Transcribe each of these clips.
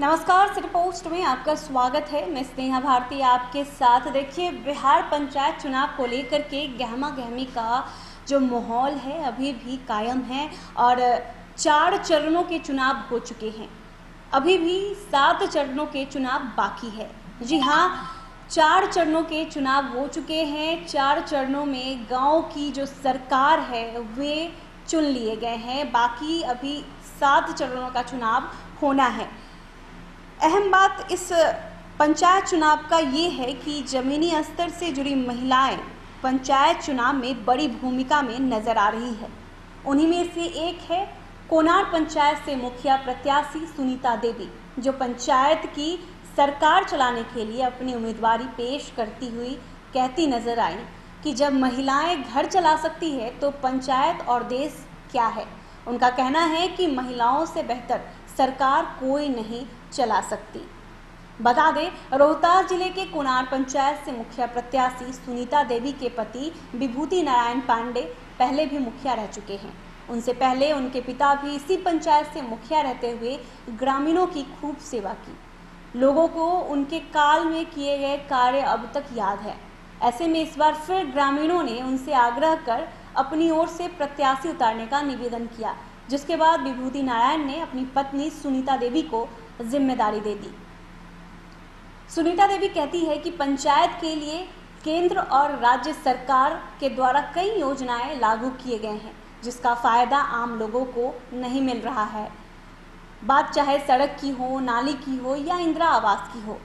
नमस्कार, city post में आपका स्वागत है। मैं स्नेहा भारती आपके साथ। देखिए, बिहार पंचायत चुनाव को लेकर के गहमा गहमी का जो माहौल है अभी भी कायम है और 4 चरणों के चुनाव हो चुके हैं। अभी भी 7 चरणों के चुनाव बाकी है। जी हाँ, 4 चरणों के चुनाव हो चुके हैं। 4 चरणों में गांव की जो सरकार है वे चुन लिए गए हैं। बाकी अभी 7 चरणों का चुनाव होना है। अहम बात इस पंचायत चुनाव का ये है कि ज़मीनी स्तर से जुड़ी महिलाएं पंचायत चुनाव में बड़ी भूमिका में नजर आ रही है। उन्हीं में से एक है कोनार पंचायत से मुखिया प्रत्याशी सुनीता देवी, जो पंचायत की सरकार चलाने के लिए अपनी उम्मीदवारी पेश करती हुई कहती नजर आई कि जब महिलाएं घर चला सकती है तो पंचायत और देश क्या है। उनका कहना है कि महिलाओं से बेहतर सरकार कोई नहीं चला सकती। बता दें, रोहतास जिले के कोनार पंचायत से मुखिया प्रत्याशी सुनीता देवी के पति विभूति नारायण पांडे पहले भी मुखिया रह चुके हैं। उनसे पहले उनके पिता भी इसी पंचायत से मुखिया रहते हुए ग्रामीणों की खूब सेवा की। लोगों को उनके काल में किए गए कार्य अब तक याद है। ऐसे में इस बार फिर ग्रामीणों ने उनसे आग्रह कर अपनी ओर से प्रत्याशी उतारने का निवेदन किया, जिसके बाद विभूति नारायण ने अपनी पत्नी सुनीता देवी को जिम्मेदारी दे दी। सुनीता देवी कहती है कि पंचायत के लिए केंद्र और राज्य सरकार के द्वारा कई योजनाएं लागू किए गए हैं, जिसका फायदा आम लोगों को नहीं मिल रहा है। बात चाहे सड़क की हो, नाली की हो या इंदिरा आवास की हो,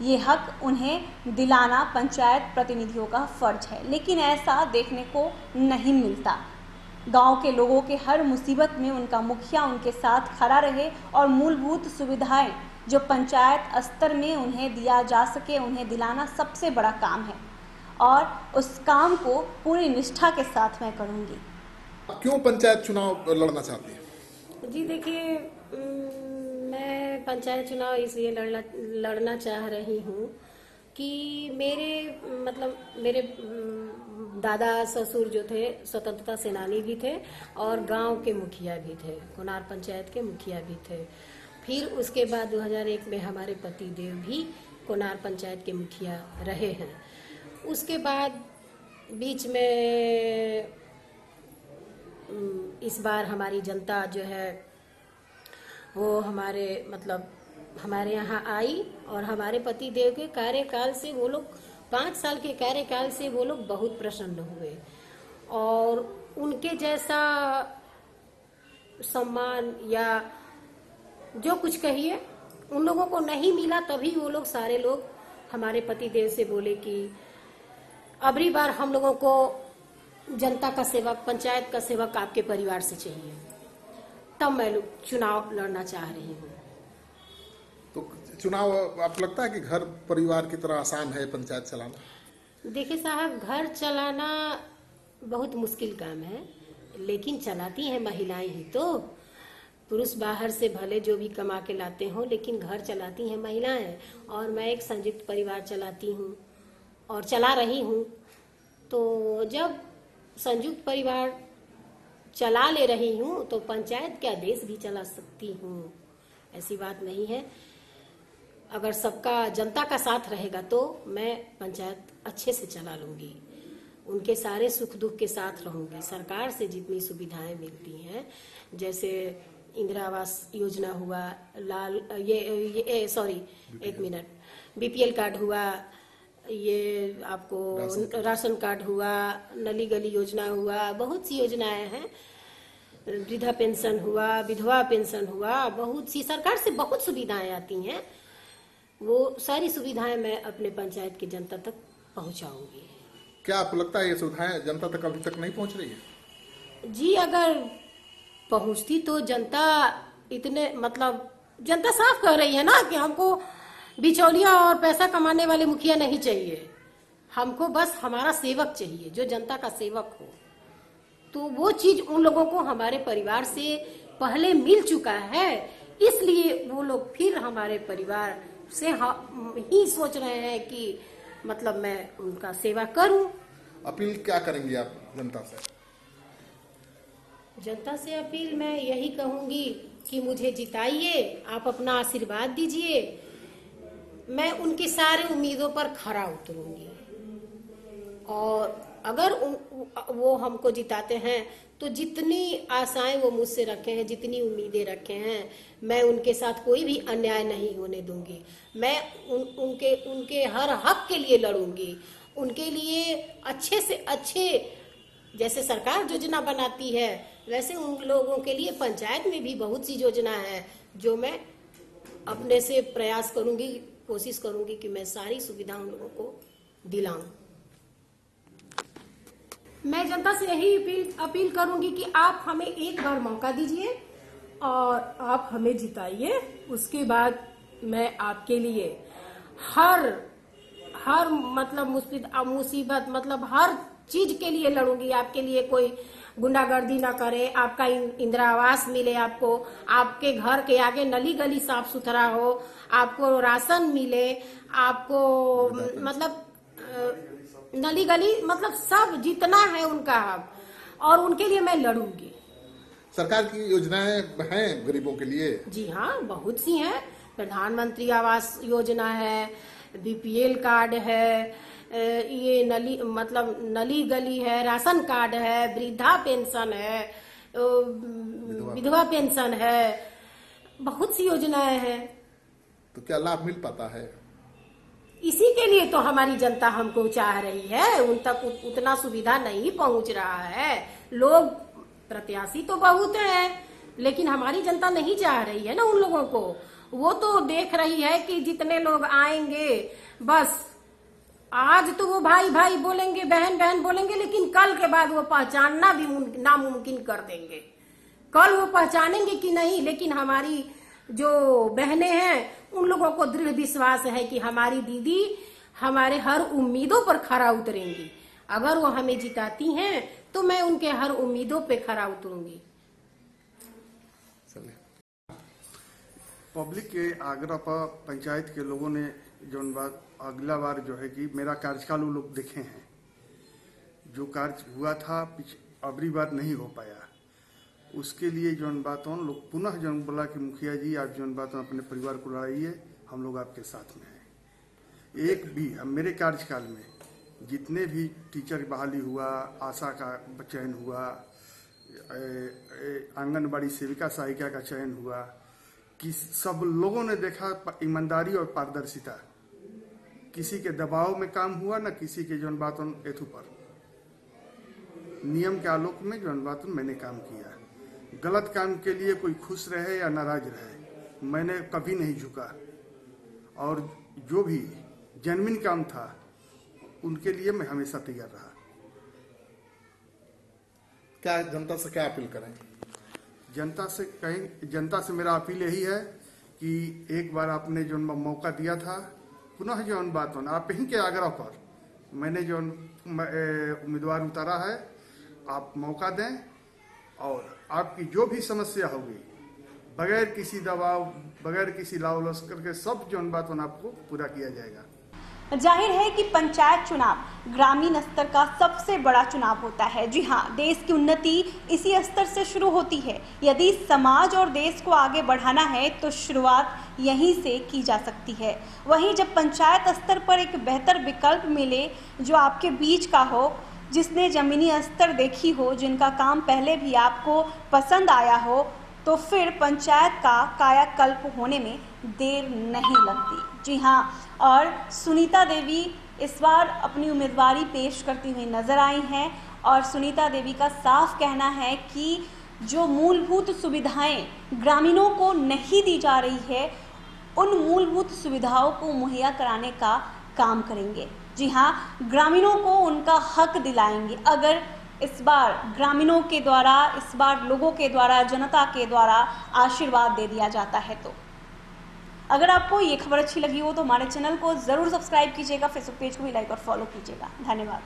ये हक उन्हें दिलाना पंचायत प्रतिनिधियों का फर्ज है, लेकिन ऐसा देखने को नहीं मिलता। गांव के लोगों के हर मुसीबत में उनका मुखिया उनके साथ खड़ा रहे और मूलभूत सुविधाएं जो पंचायत स्तर में उन्हें दिया जा सके उन्हें दिलाना सबसे बड़ा काम है और उस काम को पूरी निष्ठा के साथ मैं करूंगी। क्यों पंचायत चुनाव लड़ना चाहती है? जी देखिए, मैं पंचायत चुनाव इसलिए लड़ना चाह रही हूँ कि मेरे दादा ससुर जो थे स्वतंत्रता सेनानी भी थे और गांव के मुखिया भी थे, कोनार पंचायत के मुखिया भी थे। फिर उसके बाद 2001 में हमारे पति देव भी कोनार पंचायत के मुखिया रहे हैं। उसके बाद बीच में इस बार हमारी जनता जो है वो हमारे यहाँ आई और हमारे पति देव के कार्यकाल से वो लोग 5 साल के कार्यकाल से वो लोग बहुत प्रसन्न हुए और उनके जैसा सम्मान या जो कुछ कहिए उन लोगों को नहीं मिला। तभी वो लोग सारे लोग हमारे पति देव से बोले कि अबरी बार हम लोगों को जनता का सेवक, पंचायत का सेवक आपके परिवार से चाहिए। तब मैं चुनाव लड़ना चाह रही हूँ। तो चुनाव आपको लगता है कि घर परिवार की तरह आसान है पंचायत चलाना? देखिए साहब, घर चलाना बहुत मुश्किल काम है, लेकिन चलाती हैं महिलाएं ही तो। पुरुष बाहर से भले जो भी कमा के लाते हो, लेकिन घर चलाती हैं महिलाएं। और मैं एक संयुक्त परिवार चलाती हूँ और चला रही हूँ। तो जब संयुक्त परिवार चला ले रही हूँ तो पंचायत क्या देश भी चला सकती हूँ, ऐसी बात नहीं है। अगर सबका जनता का साथ रहेगा तो मैं पंचायत अच्छे से चला लूँगी, उनके सारे सुख दुख के साथ रहूँगी। सरकार से जितनी सुविधाएं मिलती हैं, जैसे इंदिरा आवास योजना हुआ, बीपीएल कार्ड हुआ, ये आपको राशन कार्ड हुआ, नली गली योजना हुआ, बहुत सी योजनाएं हैं, वृद्धा पेंशन हुआ, विधवा पेंशन हुआ, बहुत सी सरकार से बहुत सुविधाएं आती हैं। वो सारी सुविधाएं मैं अपने पंचायत की जनता तक पहुंचाऊंगी। क्या आपको लगता है ये सुविधाएं जनता तक अभी तक नहीं पहुंच रही है? जी, अगर पहुंचती तो जनता जनता साफ कह रही है ना कि हमको बिचौलिया और पैसा कमाने वाले मुखिया नहीं चाहिए, हमको बस हमारा सेवक चाहिए जो जनता का सेवक हो। तो वो चीज उन लोगों को हमारे परिवार से पहले मिल चुका है, इसलिए वो लोग फिर हमारे परिवार से ही सोच रहे हैं कि मैं उनका सेवा करूं। अपील क्या करेंगी आप जनता से? जनता से अपील मैं यही कहूंगी कि मुझे जिताइए, आप अपना आशीर्वाद दीजिए, मैं उनकी सारी उम्मीदों पर खरा उतरूंगी। और अगर वो हमको जिताते हैं तो जितनी आशाएं वो मुझसे रखे हैं, जितनी उम्मीदें रखे हैं, मैं उनके साथ कोई भी अन्याय नहीं होने दूंगी। मैं उनके हर हक के लिए लड़ूंगी, उनके लिए अच्छे से अच्छे, जैसे सरकार योजना बनाती है वैसे उन लोगों के लिए पंचायत में भी बहुत सी योजना है जो मैं अपने से प्रयास करूंगी, कोशिश करूंगी कि मैं सारी सुविधा उन लोगों को दिलाऊं। मैं जनता से यही अपील करूंगी कि आप हमें एक बार मौका दीजिए और आप हमें जिताइए। उसके बाद मैं आपके लिए हर मतलब मुसीबत मतलब हर चीज के लिए लड़ूंगी। आपके लिए कोई गुंडागर्दी ना करे, आपका इंदिरा आवास मिले, आपके घर के आगे नली गली साफ सुथरा हो, आपको राशन मिले, आपको मतलब नली गली मतलब सब जितना है उनका हक, और उनके लिए मैं लड़ूंगी। सरकार की योजनाएं हैं गरीबों के लिए? जी हाँ, बहुत सी हैं। प्रधानमंत्री आवास योजना है, बीपीएल कार्ड है, ये नली गली है, राशन कार्ड है, वृद्धा पेंशन है, विधवा पेंशन है, बहुत सी योजनाएं हैं। तो क्या लाभ मिल पाता है? इसी के लिए तो हमारी जनता हमको चाह रही है, उन तक उतना सुविधा नहीं पहुंच रहा है। लोग प्रत्याशी तो बहुत हैं, लेकिन हमारी जनता नहीं चाह रही है ना उन लोगों को। वो तो देख रही है कि जितने लोग आएंगे, बस आज तो वो भाई भाई बोलेंगे, बहन बहन बोलेंगे, लेकिन कल के बाद वो पहचानना भी नामुमकिन कर देंगे। कल वो पहचानेंगे कि नहीं, लेकिन हमारी जो बहनें हैं उन लोगों को दृढ़ विश्वास है कि हमारी दीदी हमारे हर उम्मीदों पर खरा उतरेंगी। अगर वो हमें जिताती हैं तो मैं उनके हर उम्मीदों पे खरा उतरूंगी। पब्लिक के आग्रह पर पंचायत के लोगों ने जो बात अगला बार जो है कि मेरा कार्यकाल वो लोग देखे हैं, जो कार्य हुआ था अबरी बार नहीं हो पाया, उसके लिए जौन बातों लोग पुनः जौन बोला कि मुखिया जी आप जौन बातों अपने परिवार को लड़ाइए, हम लोग आपके साथ में हैं। एक भी मेरे कार्यकाल में जितने भी टीचर बहाली हुआ, आशा का चयन हुआ, आंगनबाड़ी सेविका सहायिका का चयन हुआ, कि सब लोगों ने देखा ईमानदारी और पारदर्शिता, किसी के दबाव में काम हुआ ना किसी के जौन बातों एथु पर, नियम के आलोक में जौन बातों मैंने काम किया। गलत काम के लिए कोई खुश रहे या नाराज रहे, मैंने कभी नहीं झुका, और जो भी जेन्युइन काम था उनके लिए मैं हमेशा तैयार रहा। क्या जनता से क्या अपील करें? जनता से मेरा अपील यही है कि एक बार आपने जो मौका दिया था, पुनः जो बात हो आप ही के आग्रह पर मैंने जो उम्मीदवार उतारा है, आप मौका दें और आपकी जो भी समस्या होगी बगैर किसी दबाव, बगैर किसी लाव लश्कर के सब जो बात आपको पूरा किया जाएगा। जाहिर है कि पंचायत चुनाव ग्रामीण स्तर का सबसे बड़ा चुनाव होता है। जी हाँ, देश की उन्नति इसी स्तर से शुरू होती है। यदि समाज और देश को आगे बढ़ाना है तो शुरुआत यहीं से की जा सकती है। वहीं जब पंचायत स्तर पर एक बेहतर विकल्प मिले जो आपके बीच का हो, जिसने ज़मीनी स्तर देखी हो, जिनका काम पहले भी आपको पसंद आया हो, तो फिर पंचायत का कायाकल्प होने में देर नहीं लगती। जी हाँ, और सुनीता देवी इस बार अपनी उम्मीदवारी पेश करती हुई नजर आई हैं और सुनीता देवी का साफ कहना है कि जो मूलभूत सुविधाएं ग्रामीणों को नहीं दी जा रही है, उन मूलभूत सुविधाओं को मुहैया कराने का काम करेंगे। जी हाँ, ग्रामीणों को उनका हक दिलाएंगे। अगर इस बार ग्रामीणों के द्वारा, इस बार लोगों के द्वारा, जनता के द्वारा आशीर्वाद दे दिया जाता है। तो अगर आपको ये खबर अच्छी लगी हो तो हमारे चैनल को ज़रूर सब्सक्राइब कीजिएगा, फेसबुक पेज को भी लाइक और फॉलो कीजिएगा। धन्यवाद।